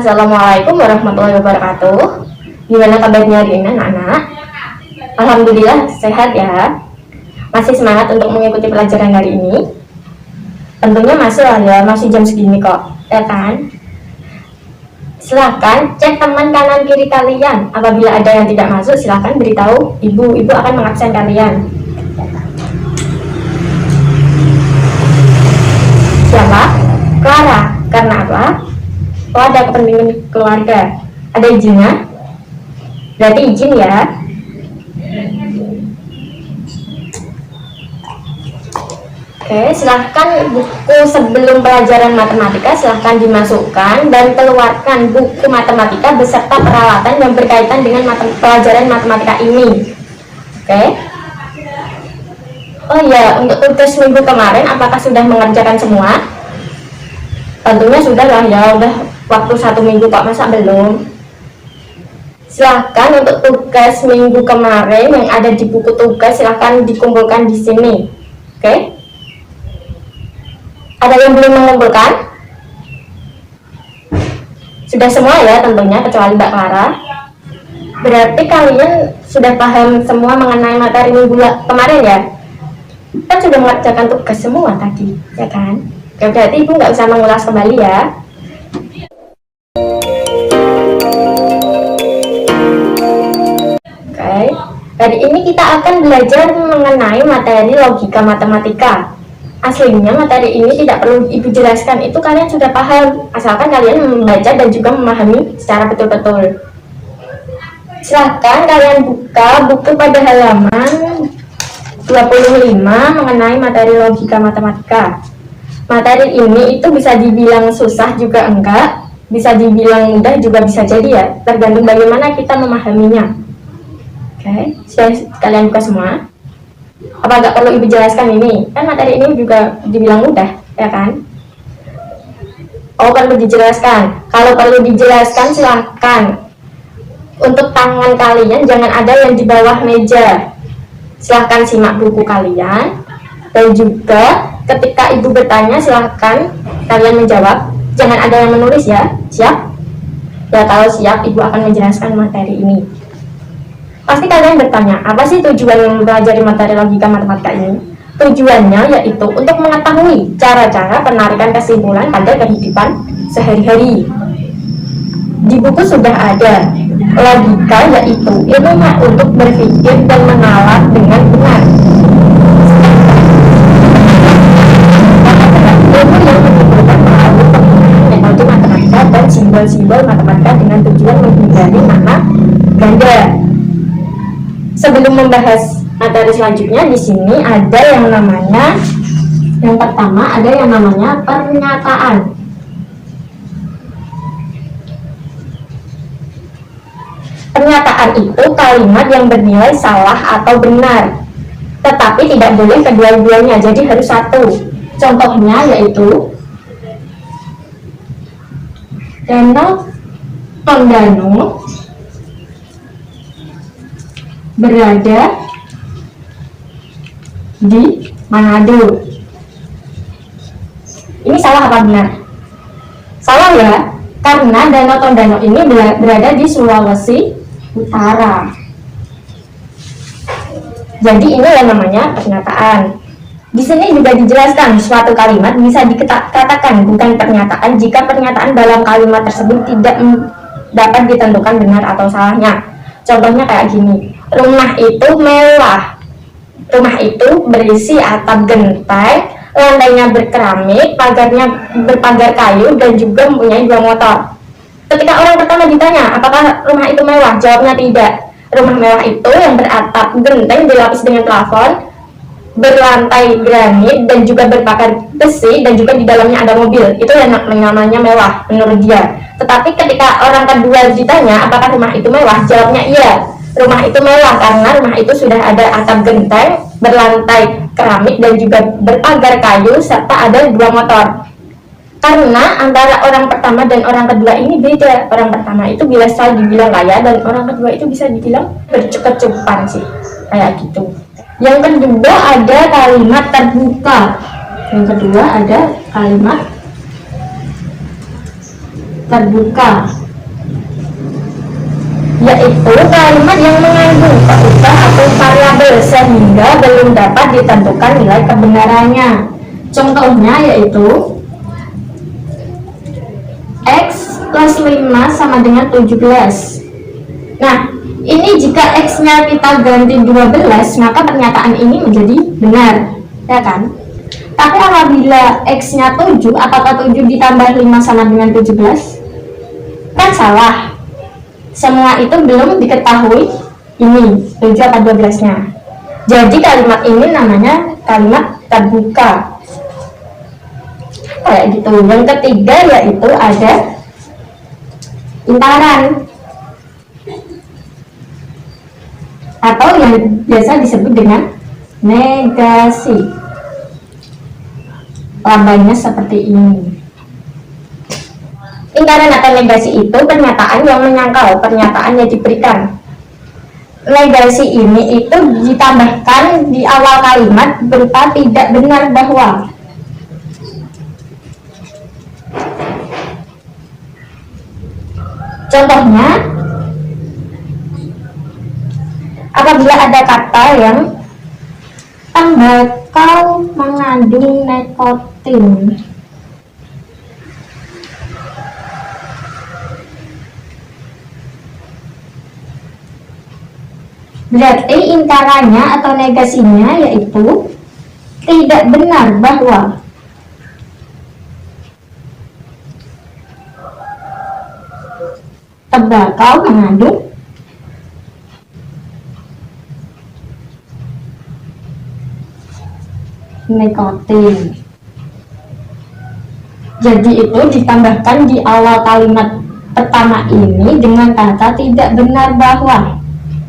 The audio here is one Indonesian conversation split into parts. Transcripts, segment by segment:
Assalamualaikum warahmatullahi wabarakatuh. Gimana kabarnya hari ini anak-anak? Alhamdulillah sehat ya. Masih semangat untuk mengikuti pelajaran hari ini? Tentunya masih lah ya, masih jam segini kok, ya kan? Silahkan cek teman kanan kiri kalian. Apabila ada yang tidak masuk, silahkan beritahu ibu. Ibu akan mengabsen kalian. Siapa? Clara. Karena apa? Oh, ada kepentingan keluarga. Ada izinnya? Berarti izin ya. Oke, silahkan buku sebelum pelajaran matematika silahkan dimasukkan dan keluarkan buku matematika beserta peralatan yang berkaitan dengan pelajaran matematika ini. Oke. Oh iya, untuk tugas minggu kemarin apakah sudah mengerjakan semua? Tentunya sudah lah ya, udah waktu 1 minggu kok, masa belum? Silahkan untuk tugas minggu kemarin yang ada di buku tugas silahkan dikumpulkan di sini. Oke? Ada yang belum mengumpulkan? Sudah semua ya tentunya, kecuali Mbak Clara. Berarti kalian sudah paham semua mengenai materi minggu kemarin ya? Kan sudah mengerjakan tugas semua tadi, ya kan? Oke, berarti ibu nggak usah mengulas kembali ya. Oke, hari ini kita akan belajar mengenai materi logika matematika. Aslinya materi ini tidak perlu ibu jelaskan, itu kalian sudah paham, asalkan kalian membaca dan juga memahami secara betul-betul. Silahkan kalian buka buku pada halaman 25 mengenai materi logika matematika. Materi ini itu bisa dibilang susah juga enggak, bisa dibilang mudah juga bisa jadi ya, tergantung bagaimana kita memahaminya. Oke, sudah kalian buka semua? Apa enggak perlu ibu jelaskan ini? Kan materi ini juga dibilang mudah, ya kan? Oh, perlu dijelaskan. Kalau perlu dijelaskan silahkan. Untuk tangan kalian jangan ada yang di bawah meja. Silahkan simak buku kalian. Dan juga ketika ibu bertanya silahkan kalian menjawab, jangan ada yang menulis ya. Siap? Ya, kalau siap ibu akan menjelaskan materi ini. Pasti kalian bertanya, apa sih tujuan mempelajari materi logika matematika ini? Tujuannya yaitu untuk mengetahui cara-cara penarikan kesimpulan pada kehidupan sehari-hari. Di buku sudah ada logika, yaitu ilmu untuk berpikir dan menalar dengan benar. Metode matematika dan simbol-simbol matematika dengan tujuan menghindari makna ganda. Sebelum membahas materi selanjutnya, di sini ada yang pertama ada yang namanya pernyataan. Pernyataan itu kalimat yang bernilai salah atau benar, tetapi tidak boleh kedua-duanya, jadi harus satu. Contohnya yaitu Danau Tondano berada di Manado. Ini salah apa benar? Salah ya, karena Danau Tondano ini berada di Sulawesi Utara. Jadi ini yang namanya pernyataan. Di sini juga dijelaskan suatu kalimat bisa dikatakan bukan pernyataan jika pernyataan dalam kalimat tersebut tidak dapat ditentukan benar atau salahnya. Contohnya kayak gini, rumah itu mewah. Rumah itu berisi atap genteng, lantainya berkeramik, pagarnya berpagar kayu, dan juga mempunyai 2 motor. Ketika orang pertama ditanya, apakah rumah itu mewah? Jawabnya tidak. Rumah mewah itu yang beratap genteng, dilapis dengan plafon, berlantai granit, dan juga berpagar besi, dan juga di dalamnya ada mobil. Itu yang namanya mewah menurut dia. Tetapi ketika orang kedua ditanya, apakah rumah itu mewah? Jawabnya iya. Rumah itu mewah karena rumah itu sudah ada atap genteng, berlantai keramik, dan juga berpagar kayu, serta ada 2 motor. Karena antara orang pertama dan orang kedua ini beda. Orang pertama itu bisa dibilang kaya, dan orang kedua itu bisa dibilang bercukup-cukupan sih, kayak gitu. Yang kedua ada kalimat terbuka. Yang kedua ada kalimat terbuka. yaitu kalimat yang mengandung perubahan atau variabel sehingga belum dapat ditentukan nilai kebenarannya. Contohnya yaitu X plus 5 sama dengan 17. Nah, ini jika X-nya kita ganti 12, maka pernyataan ini menjadi benar, ya kan? Tapi apabila X-nya 7, apakah 7 ditambah 5 sama dengan 17? Kan salah. Semua itu belum diketahui ini 7 atau 12-nya. Jadi kalimat ini namanya kalimat terbuka. Kayak gitu. Yang ketiga yaitu ada intaran, atau yang biasa disebut dengan negasi. Lambangnya seperti ini. Intaran atau negasi itu pernyataan yang menyangkal pernyataan yang diberikan. Negasi ini itu ditambahkan di awal kalimat berupa tidak benar bahwa. Contohnya, apabila ada kata yang tembakau mengandung nikotin, berarti intarannya atau negasinya yaitu tidak benar bahwa. Tembakau mengandung nikotin. Jadi itu ditambahkan di awal kalimat pertama ini dengan kata tidak benar bahwa.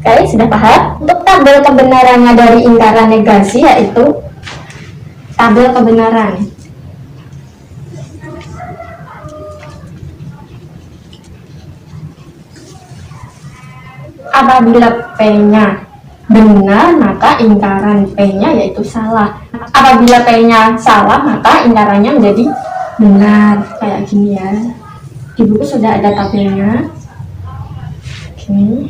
Oke, sudah paham? Untuk tabel kebenarannya dari intaran negasi yaitu tabel kebenaran. Apabila P-nya benar, maka intaran P-nya yaitu salah. Apabila P-nya salah, maka intarannya menjadi benar. Kayak gini ya. Di buku sudah ada tabelnya. Oke.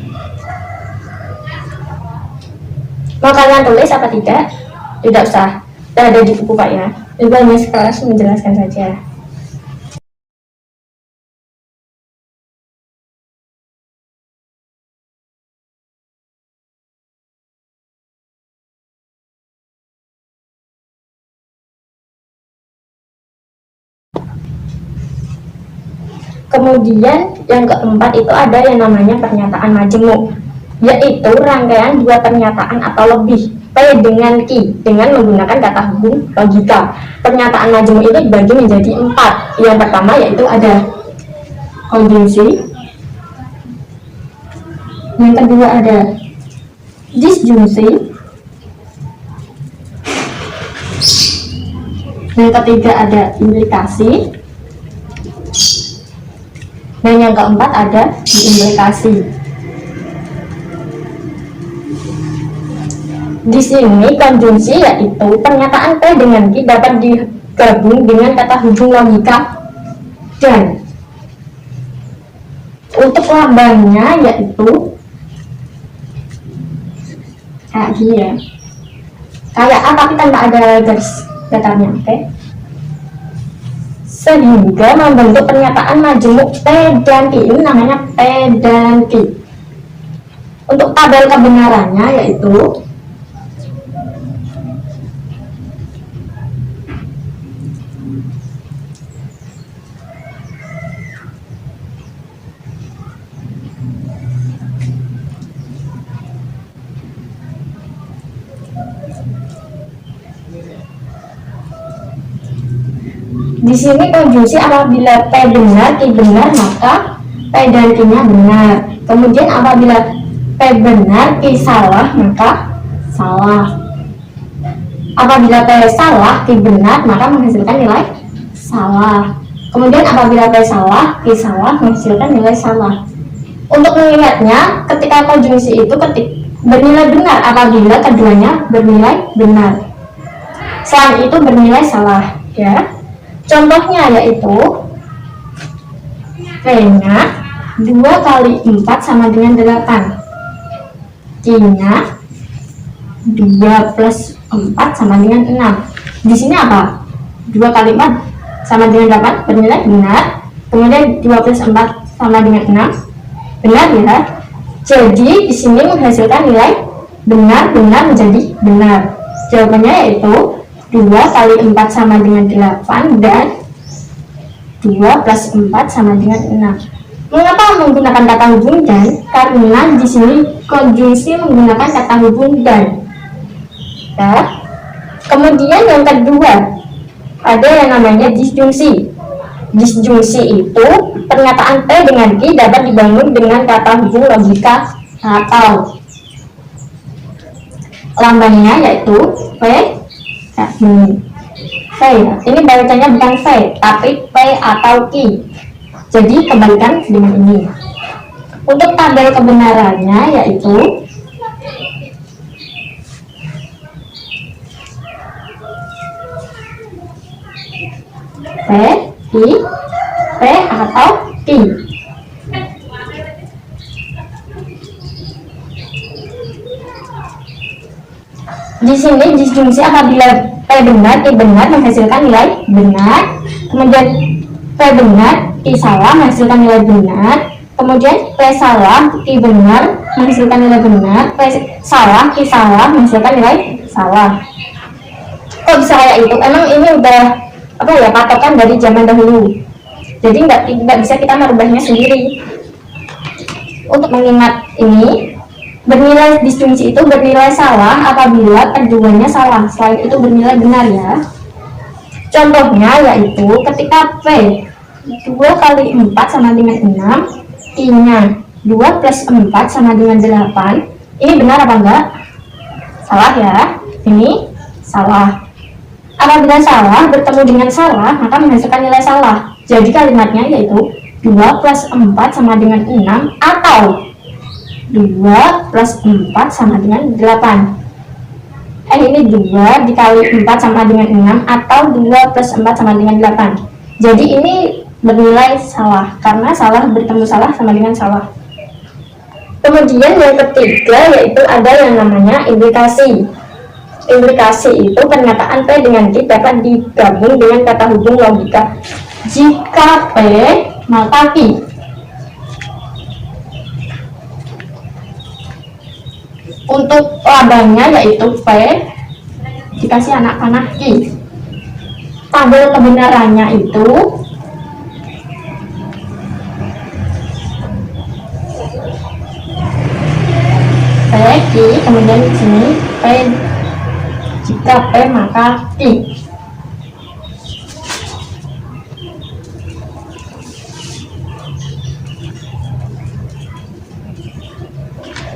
Mau kalian tulis apa tidak? Tidak usah. Sudah ada di buku Pak ya. Ibu hanya sekelas menjelaskan saja. Kemudian yang keempat itu ada yang namanya pernyataan majemuk, yaitu rangkaian dua pernyataan atau lebih P dengan Q dengan menggunakan kata hubung logika. Pernyataan majemuk itu dibagi menjadi 4. Yang pertama yaitu ada konjungsi, yang kedua ada disjungsi, yang ketiga ada implikasi, dan yang keempat ada diimplikasi. Di sini konjungsi yaitu pernyataan P dengan Q dapat digabung dengan kata hubung logika, dan untuk lambangnya yaitu kayak gini ya, kayak A tapi tanpa ada garis datarnya. Oke. Sehingga membentuk pernyataan majemuk P dan Q, ini namanya P dan Q. Untuk tabel kebenarannya yaitu di sini konjungsi apabila P benar, Q benar, maka P dan Q-nya benar. Kemudian apabila P benar, Q salah, maka salah. Apabila P salah, Q benar, maka menghasilkan nilai salah. Kemudian apabila P salah, Q salah, menghasilkan nilai salah. Untuk mengingatnya, ketika konjungsi itu bernilai benar apabila keduanya bernilai benar. Selain itu bernilai salah, ya. Contohnya yaitu P-nya 2 kali 4 sama dengan 8. Q-nya 2 plus 4 sama dengan 6. Di sini apa? 2 kali 4 sama dengan 8, bernilai benar. Kemudian 2 plus 4 sama dengan 6, benar ya. Jadi di sini menghasilkan nilai benar menjadi benar. Jawabannya yaitu 2 kali 4 sama dengan 8 dan 2 plus 4 sama dengan 6. Mengapa menggunakan kata hubung dan? Karena di sini konjungsi menggunakan kata hubung dan. Ya. Kemudian yang kedua, ada yang namanya disjungsi. Disjungsi itu pernyataan P dengan Q dapat dibangun dengan kata hubung logika atau lambangnya yaitu V. V ya. Ini bacanya bukan V tapi P atau Q. Jadi kembalikan dengan ini. Untuk tabel kebenarannya yaitu P, I, P atau Q. Di sini disjungsi apabila P benar, Q benar menghasilkan nilai benar. Kemudian P benar, Q salah menghasilkan nilai benar. Kemudian P salah, Q benar menghasilkan nilai benar. P salah, Q salah menghasilkan nilai salah. Kok bisa kayak itu? Emang ini udah apa ya, patokan dari zaman dahulu. Jadi nggak bisa kita merubahnya sendiri. Untuk mengingat ini, bernilai disjungsi itu bernilai salah apabila keduanya salah. Selain itu bernilai benar ya. Contohnya yaitu ketika P 2 kali 4 sama dengan 6, Q-nya 2 plus 4 sama dengan 8. Ini benar apa enggak? Salah ya. Ini salah. Apabila salah bertemu dengan salah, maka menghasilkan nilai salah. Jadi kalimatnya yaitu 2 plus 4 sama dengan 6 atau 2 plus 4 sama dengan 8. Ini 2 dikali 4 sama dengan 6 atau 2 plus 4 sama dengan 8. Jadi ini bernilai salah karena salah bertemu salah sama dengan salah. Kemudian yang ketiga yaitu ada yang namanya implikasi. Implikasi itu pernyataan P dengan Q dapat digabung dengan kata hubung logika. Jika P maka Q. Untuk lambangnya yaitu P dikasih anak panah Q. Tabel kebenarannya itu P Q, kemudian di sini P, jika P maka Q.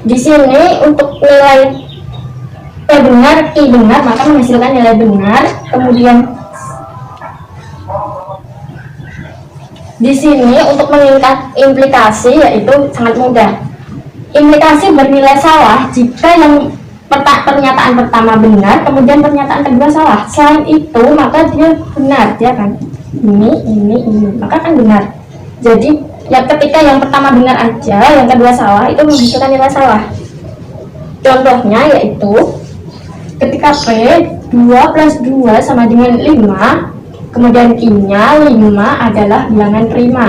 Di sini untuk nilai P benar, Q benar, maka menghasilkan nilai benar. Kemudian di sini untuk mengingat implikasi yaitu sangat mudah. Implikasi bernilai salah jika yang pernyataan pertama benar, kemudian pernyataan kedua salah. Selain itu maka dia benar, dia kan ini, maka kan benar. Jadi ya ketika yang pertama benar aja, yang kedua salah, itu menghasilkan nilai salah. Contohnya yaitu ketika P 2 plus 2 sama dengan 5, kemudian Q-nya 5 adalah bilangan prima.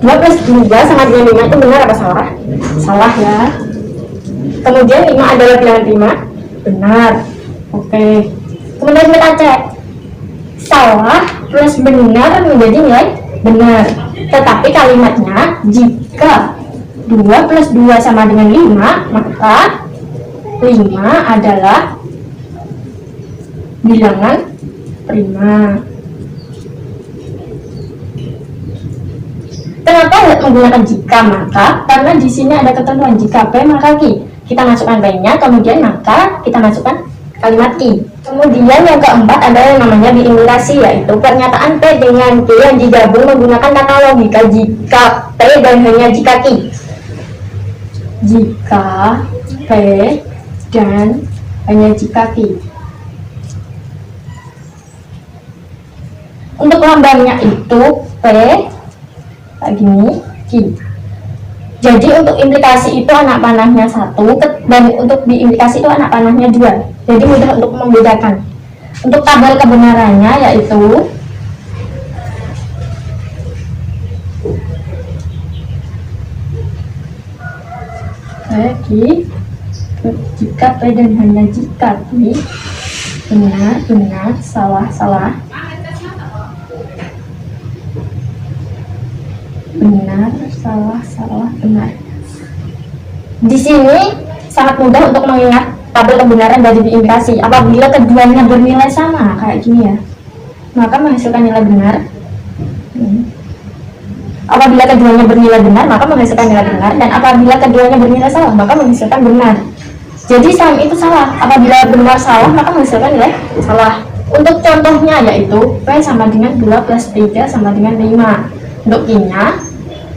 Dua plus 2 sama dengan 5 itu benar apa salah? Salah ya. Kemudian 5 adalah bilangan prima, benar. Oke. Kemudian kita cek salah plus benar menjadi nilai benar. Tetapi kalimatnya jika 2 plus 2 sama dengan 5, maka 5 adalah bilangan prima. Kenapa menggunakan jika maka? Karena di sini ada ketentuan jika P maka Q. Kita masukkan P-nya, kemudian maka kita masukkan kalimat Q. Kemudian yang keempat ada yang namanya diimplikasi, yaitu pernyataan P dengan Q yang digabung menggunakan kata logika jika P dan hanya jika Q. Jika P dan hanya jika Q. Untuk lambangnya itu P kayak gini, Q. Jadi untuk implikasi itu anak panahnya 1, dan untuk diimplikasi itu anak panahnya 2. Jadi mudah untuk membedakan. Untuk tabel kebenarannya yaitu jika P dan hanya jika Q benar, benar, salah, salah, benar, salah, salah, benar. Di sini sangat mudah untuk mengingat tabel kebenaran dari diimplikasi. Apabila keduanya bernilai sama kayak gini ya, maka menghasilkan nilai benar. Apabila keduanya bernilai benar, maka menghasilkan nilai benar, dan apabila keduanya bernilai salah, maka menghasilkan benar. Jadi saham itu salah. Apabila benar salah, maka menghasilkan nilai salah. Untuk contohnya yaitu P sama dengan 2 plus 3 sama dengan 5. Untuk I-nya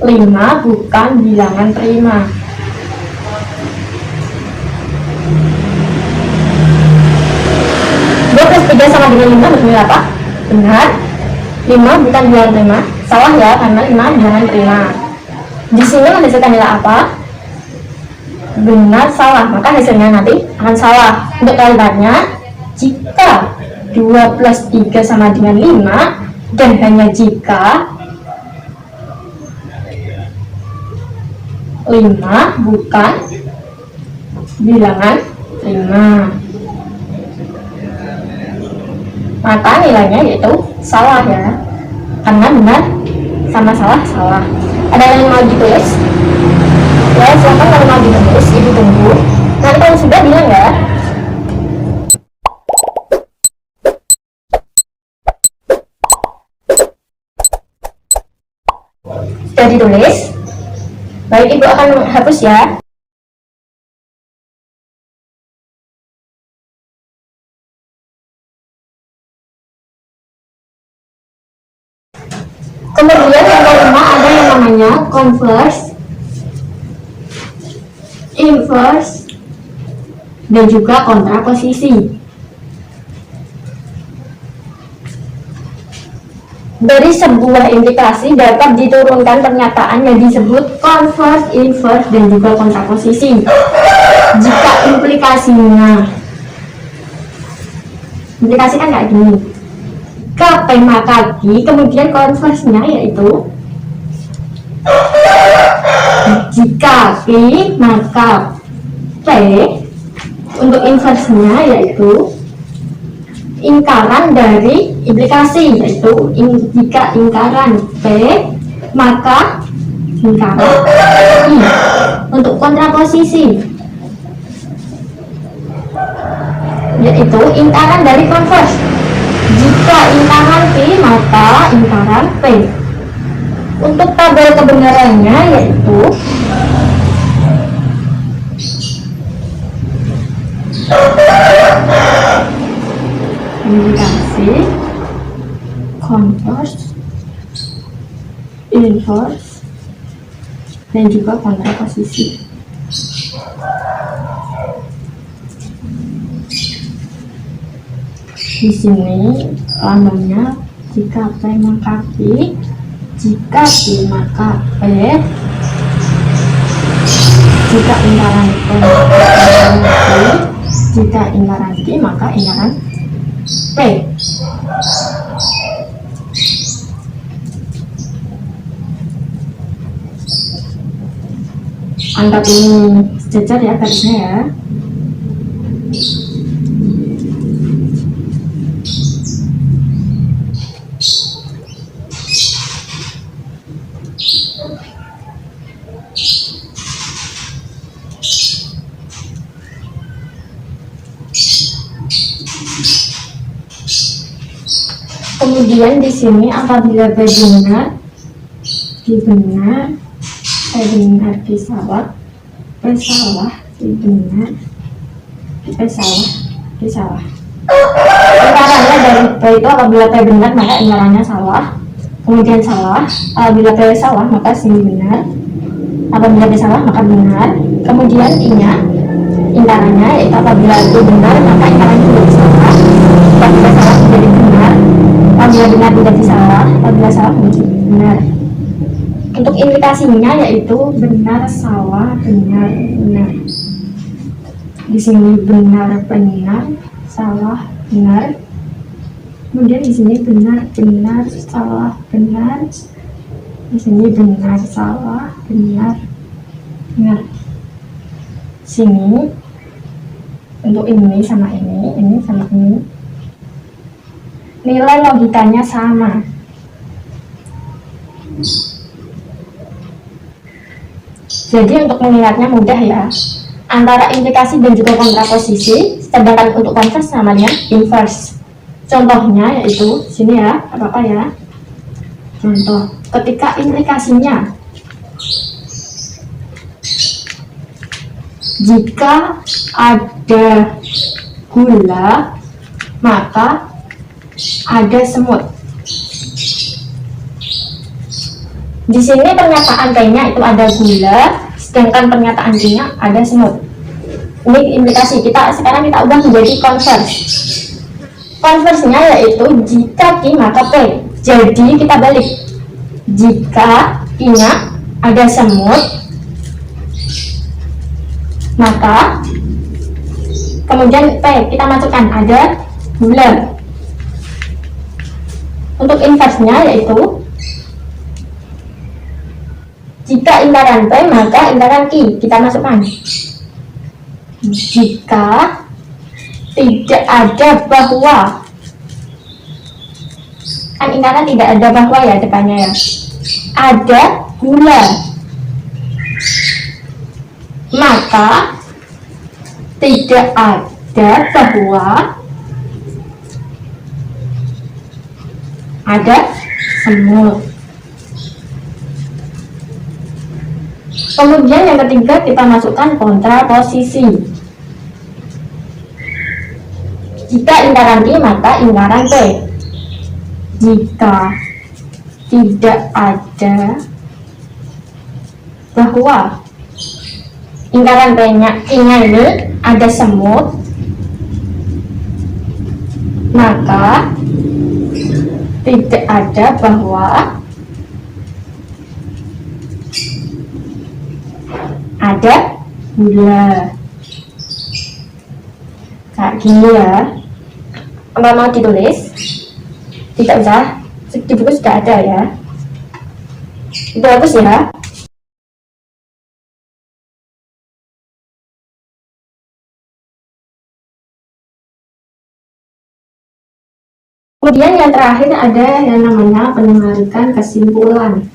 5 bukan bilangan prima. Plus 3 sama dengan 5 maksudnya apa? Benar. 5 bukan bilangan prima. Salah ya, karena 5 bilangan prima. Di sini menghasilkan nilai apa? Benar, salah. Maka hasilnya nanti akan salah. Untuk kalimatnya, jika 2 plus 3 sama dengan 5, dan hanya jika 5 bukan bilangan prima, maka nilainya yaitu salah ya, karena benar sama salah salah. Ada yang mau ditulis? Ya silakan, kalau mau ditulis ibu tunggu. Nanti kalau sudah bilang ya. Sudah ditulis? Baik, ibu akan menghapus ya. Kemudian yang kelima ada yang namanya converse, inverse, dan juga kontraposisi. Dari sebuah implikasi dapat diturunkan pernyataan yang disebut converse, inverse, dan juga kontraposisi. Jika implikasinya, implikasi kan kayak gini, K P maka Q, kemudian konversnya yaitu jika Q maka P. Untuk inversnya yaitu ingkaran dari implikasi, yaitu jika ingkaran P maka ingkaran I. Untuk kontraposisi yaitu ingkaran dari converse, jika ingkaran P maka ingkaran P. Untuk tabel kebenarannya yaitu implikasi, converse, inverse, dan juga kontraposisi. Di sini lambangnya jika P maka Q, jika Q maka P, jika ingkaran P maka ingkaran Q, jika ingkaran Q maka ingkaran P. Anggap ini sejajar ya garisnya ya. Kemudian di sini apabila B benar, Q benar, P benar, Q salah, P salah, Q benar, P salah, Q salah. Ingkarannya dari P itu apabila P benar maka ingkarannya salah, kemudian salah. Apabila P salah maka Q benar, apabila P salah maka benar. Kemudian I-nya ingkarannya yaitu apabila itu benar maka ingkarannya menjadi salah, apabila salah menjadi benar, apabila apabila benar menjadi salah, apabila salah menjadi benar. Untuk implikasinya yaitu benar, salah, benar, benar. Di sini benar, benar, salah, benar. Kemudian di sini benar, benar, salah, benar. Di sini benar, salah, benar, benar. Sini untuk ini sama ini sama ini. Nilai logikanya sama. Jadi untuk mengingatnya mudah ya. Antara implikasi dan juga kontraposisi, sedangkan untuk konvers namanya inverse. Contohnya yaitu sini ya, apa ya? Contoh, ketika implikasinya jika ada gula maka ada semut. Di sini pernyataan P-nya itu ada gula, sedangkan pernyataan Q-nya ada semut. Ini implikasi. Sekarang kita ubah menjadi konvers. Konversnya yaitu jika Q maka P. Jadi kita balik. Jika Q-nya ada semut, maka kemudian P kita masukkan ada gula. Untuk inversnya yaitu jika ingkaran P maka ingkaran Q kita masukkan. Jika tidak ada bahwa, kan ingkaran tidak ada bahwa ya depannya ya, ada gula, maka tidak ada bahwa ada semut. Kemudian yang ketiga kita masukkan kontraposisi. Jika ingkaran Q maka ingkaran P. Jika tidak ada bahwa, ingkaran Q-nya ini ada semut, maka tidak ada bahwa ada gula. Kayak gini ya. Apa mau ditulis? Tidak usah, di buku sudah ada ya. Itu bagus ya. Kemudian yang terakhir ada yang namanya penarikan kesimpulan.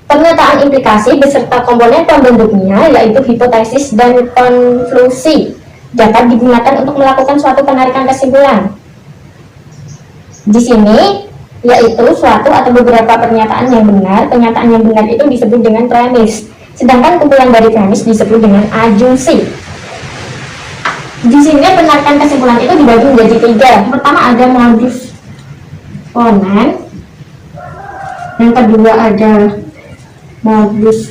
Pernyataan implikasi beserta komponen pembentuknya yaitu hipotesis dan konklusi dapat digunakan untuk melakukan suatu penarikan kesimpulan. Di sini yaitu suatu atau beberapa pernyataan yang benar. Pernyataan yang benar itu disebut dengan premis, sedangkan kumpulan dari premis disebut dengan asumsi. Di sini penarikan kesimpulan itu dibagi menjadi tiga. Pertama ada modus ponens, yang kedua ada modus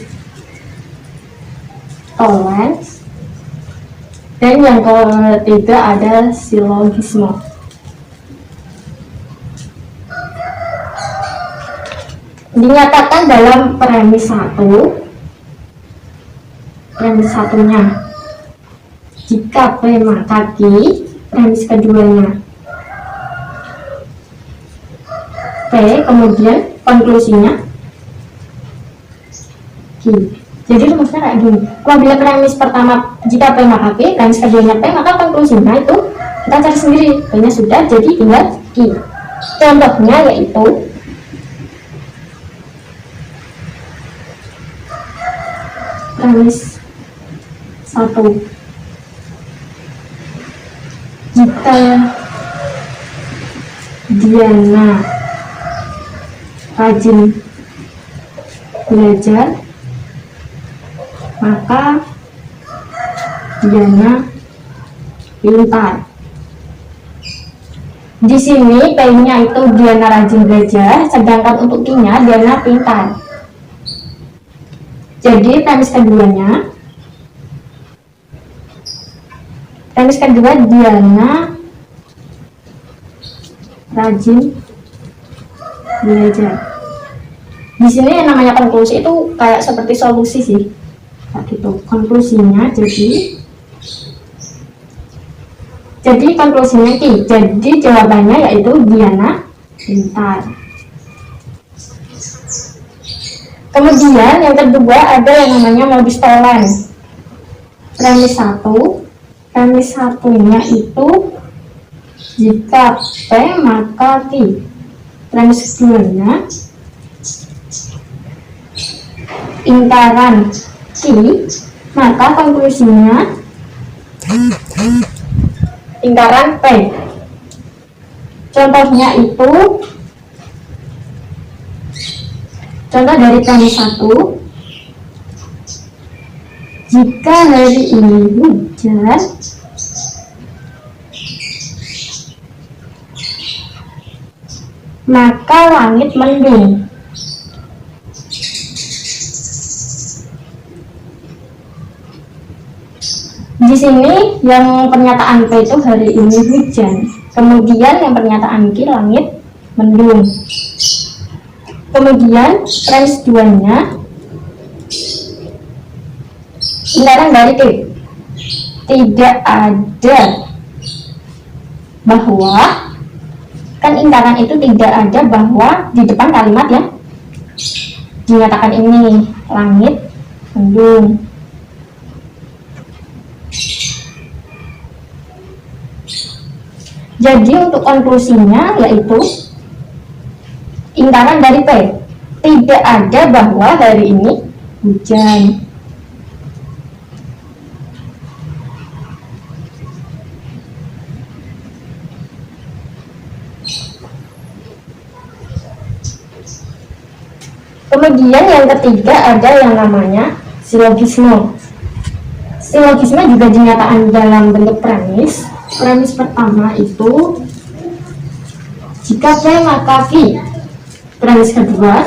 tollens, dan yang ketiga ada silogisme. Dinyatakan dalam premis satunya jika P maka Q, premis keduanya P, kemudian konklusinya Q. Jadi rumusnya kayak gini. Apabila premis pertama jika P maka Q, premis keduanya P, maka konklusinya itu kita cari sendiri. P-nya sudah, jadi tinggal Q. Contohnya yaitu premis 1. Jika Diana rajin belajar, maka Diana pintar. Di sini P-nya itu Diana rajin belajar, sedangkan untuk Q-nya Diana pintar. Jadi premis keduanya Premis kedua, Diana rajin belajar. Di sini yang namanya konklusi itu kayak seperti solusi sih, kayak gitu. Konklusinya jadi konklusinya jadi jawabannya yaitu Diana pintar. Kemudian yang kedua ada yang namanya modus tollens. Premis 1 nya itu jika P maka Q. Premis keduanya ingkaran Q maka konklusinya ingkaran P. Contohnya itu contoh dari premis 1, jika hari ini hujan maka langit mendung. Di sini yang pernyataan P itu hari ini hujan, kemudian yang pernyataan Q langit mendung. Kemudian premis 2-nya ingkaran dari Q, tidak ada bahwa, kan ingkaran itu tidak ada bahwa di depan kalimat ya dinyatakan ini langit mendung. Jadi untuk konklusinya yaitu ingkaran dari P, tidak ada bahwa hari ini hujan. Kemudian yang ketiga ada yang namanya silogisme. Silogisme juga dinyatakan dalam bentuk premis. Premis pertama itu jika P maka Q. Premis kedua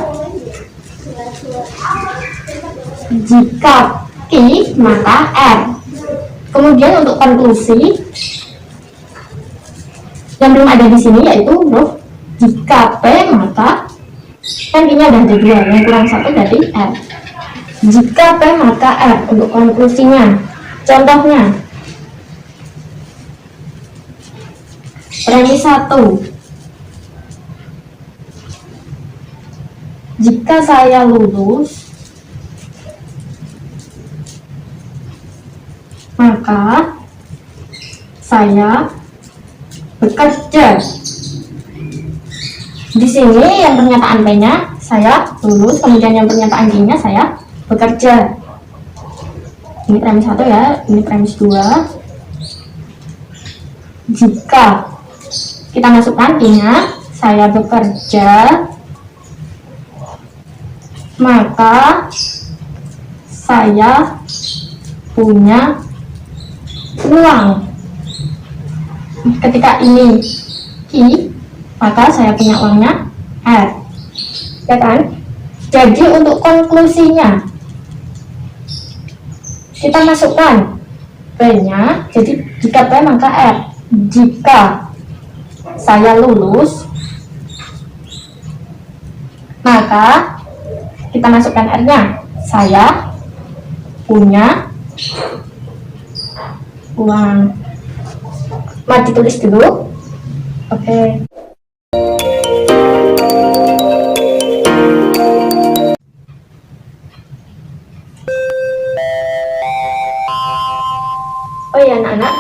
jika Q maka R. Kemudian untuk konklusi yang belum ada di sini yaitu huruf jika P maka, kan Q-nya udah ada 2, yang kurang 1 dari R. Jika P maka R. Untuk konklusinya, contohnya premis 1, jika saya lulus maka saya bekerja. Di sini yang pernyataan P-nya saya lulus, kemudian yang pernyataan Q-nya saya bekerja. Ini premis 1 ya, ini premis 2. Jika kita masukkan Q-nya, saya bekerja, maka saya punya uang. Ketika ini Q, maka saya punya uangnya R, ya kan? Jadi untuk konklusinya kita masukkan P-nya, jadi jika P maka R. Jika saya lulus maka kita masukkan R-nya, saya punya uang. Mari ditulis dulu. Oke. Oh ya anak-anak,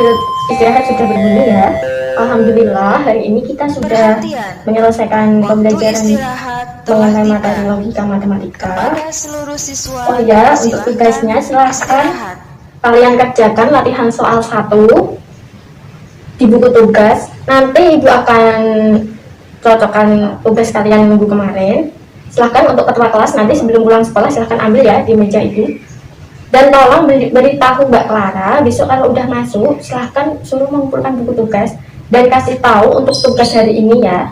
istirahat sudah berbunyi ya. Alhamdulillah hari ini kita sudah menyelesaikan pembelajaran mengenai materi logika matematika. Oh ya, untuk tugasnya silahkan kalian kerjakan latihan soal 1 di buku tugas. Nanti ibu akan cocokkan tugas kalian minggu kemarin. Silahkan untuk ketua kelas nanti sebelum pulang sekolah silahkan ambil ya di meja ibu. Dan tolong beritahu Mbak Clara besok kalau udah masuk silahkan suruh mengumpulkan buku tugas dan kasih tahu untuk tugas hari ini ya.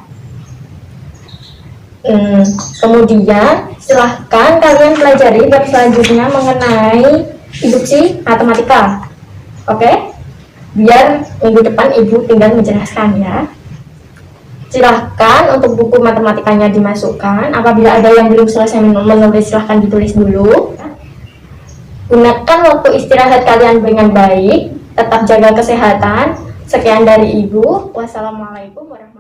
Kemudian silahkan kalian pelajari bab selanjutnya mengenai induksi matematika. Oke? Biar minggu depan Ibu tinggal menjelaskan ya. Silahkan untuk buku matematikanya dimasukkan. Apabila ada yang belum selesai menulis, silahkan ditulis dulu. Gunakan waktu istirahat kalian dengan baik. Tetap jaga kesehatan. Sekian dari Ibu. Wassalamualaikum warahmatullahi wabarakatuh.